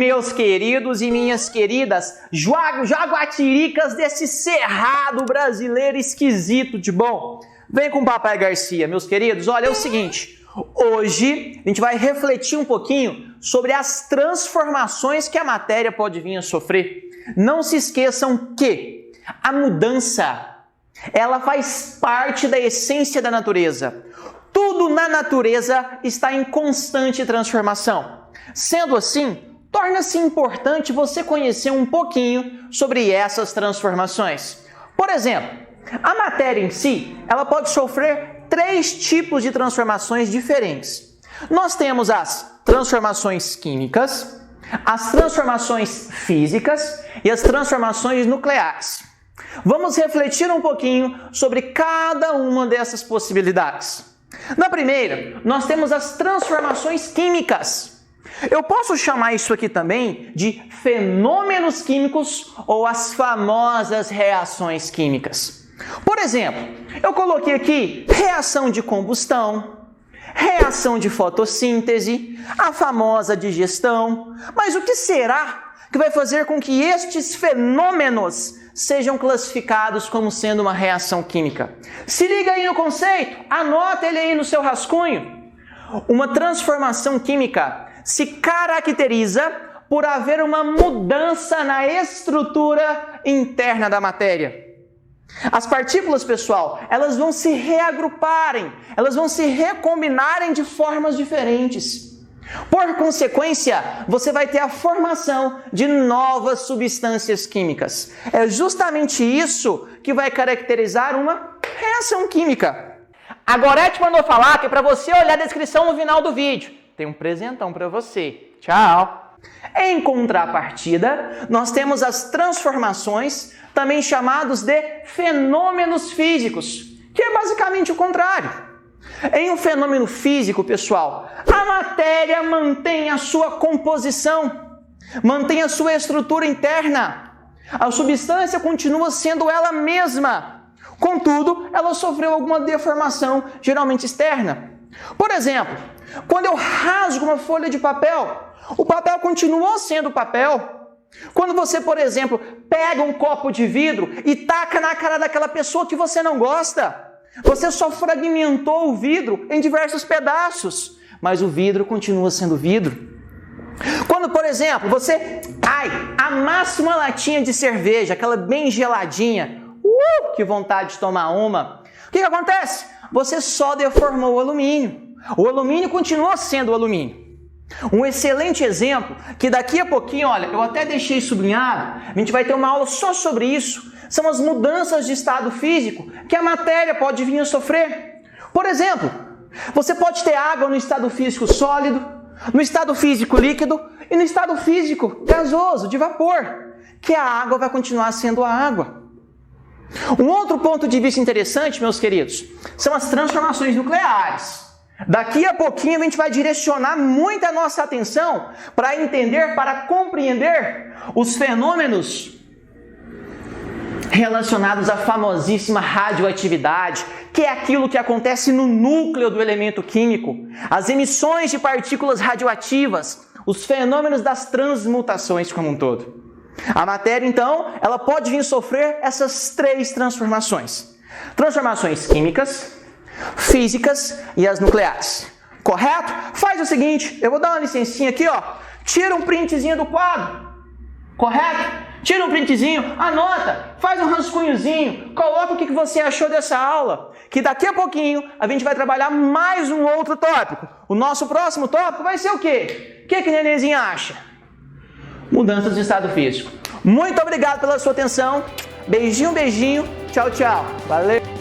meus queridos e minhas queridas jaguatiricas desse cerrado brasileiro esquisito de bom? Vem com o Papai Garcia, meus queridos. Olha, é o seguinte, hoje a gente vai refletir um pouquinho sobre as transformações que a matéria pode vir a sofrer. Não se esqueçam que a mudança, ela faz parte da essência da natureza. Tudo na natureza está em constante transformação. Sendo assim, torna-se importante você conhecer um pouquinho sobre essas transformações. Por exemplo, a matéria em si, ela pode sofrer 3 tipos de transformações diferentes. Nós temos as transformações químicas, as transformações físicas e as transformações nucleares. Vamos refletir um pouquinho sobre cada uma dessas possibilidades. Na primeira, nós temos as transformações químicas. Eu posso chamar isso aqui também de fenômenos químicos ou as famosas reações químicas. Por exemplo, eu coloquei aqui reação de combustão, reação de fotossíntese, a famosa digestão. Mas o que será que vai fazer com que estes fenômenos sejam classificados como sendo uma reação química? Se liga aí no conceito, anota ele aí no seu rascunho. Uma transformação química se caracteriza por haver uma mudança na estrutura interna da matéria. As partículas, pessoal, elas vão se reagruparem, elas vão se recombinarem de formas diferentes. Por consequência, você vai ter a formação de novas substâncias químicas. É justamente isso que vai caracterizar uma reação química. A Gorete mandou falar que é para você olhar a descrição no final do vídeo. Tem um presentão para você. Tchau! Em contrapartida, nós temos as transformações, também chamados de fenômenos físicos, que é basicamente o contrário. Em um fenômeno físico, pessoal, a matéria mantém a sua composição, mantém a sua estrutura interna. A substância continua sendo ela mesma. Contudo, ela sofreu alguma deformação, geralmente externa. Por exemplo, quando eu rasgo uma folha de papel, o papel continua sendo papel. Quando você, por exemplo, pega um copo de vidro e taca na cara daquela pessoa que você não gosta, você só fragmentou o vidro em diversos pedaços, mas o vidro continua sendo vidro. Quando, por exemplo, você amassa uma latinha de cerveja, aquela bem geladinha, que vontade de tomar uma, o que acontece? Você só deformou o alumínio. O alumínio continua sendo alumínio. Um excelente exemplo, que daqui a pouquinho, olha, eu até deixei sublinhado, a gente vai ter uma aula só sobre isso, são as mudanças de estado físico que a matéria pode vir a sofrer. Por exemplo, você pode ter água no estado físico sólido, no estado físico líquido e no estado físico gasoso, de vapor, que a água vai continuar sendo a água. Um outro ponto de vista interessante, meus queridos, são as transformações nucleares. Daqui a pouquinho a gente vai direcionar muito a nossa atenção para entender, para compreender os fenômenos relacionados à famosíssima radioatividade, que é aquilo que acontece no núcleo do elemento químico, as emissões de partículas radioativas, os fenômenos das transmutações como um todo. A matéria, então, ela pode vir sofrer essas 3 transformações. Transformações químicas, físicas e as nucleares. Correto? Faz o seguinte, eu vou dar uma licencinha aqui, ó. Tira um printzinho do quadro. Correto? Tira um printzinho, anota, faz um rascunhozinho, coloca o que você achou dessa aula, que daqui a pouquinho a gente vai trabalhar mais um outro tópico. O nosso próximo tópico vai ser o quê? O que a nenenzinha acha? Mudanças de estado físico. Muito obrigado pela sua atenção. Beijinho, beijinho. Tchau, tchau. Valeu.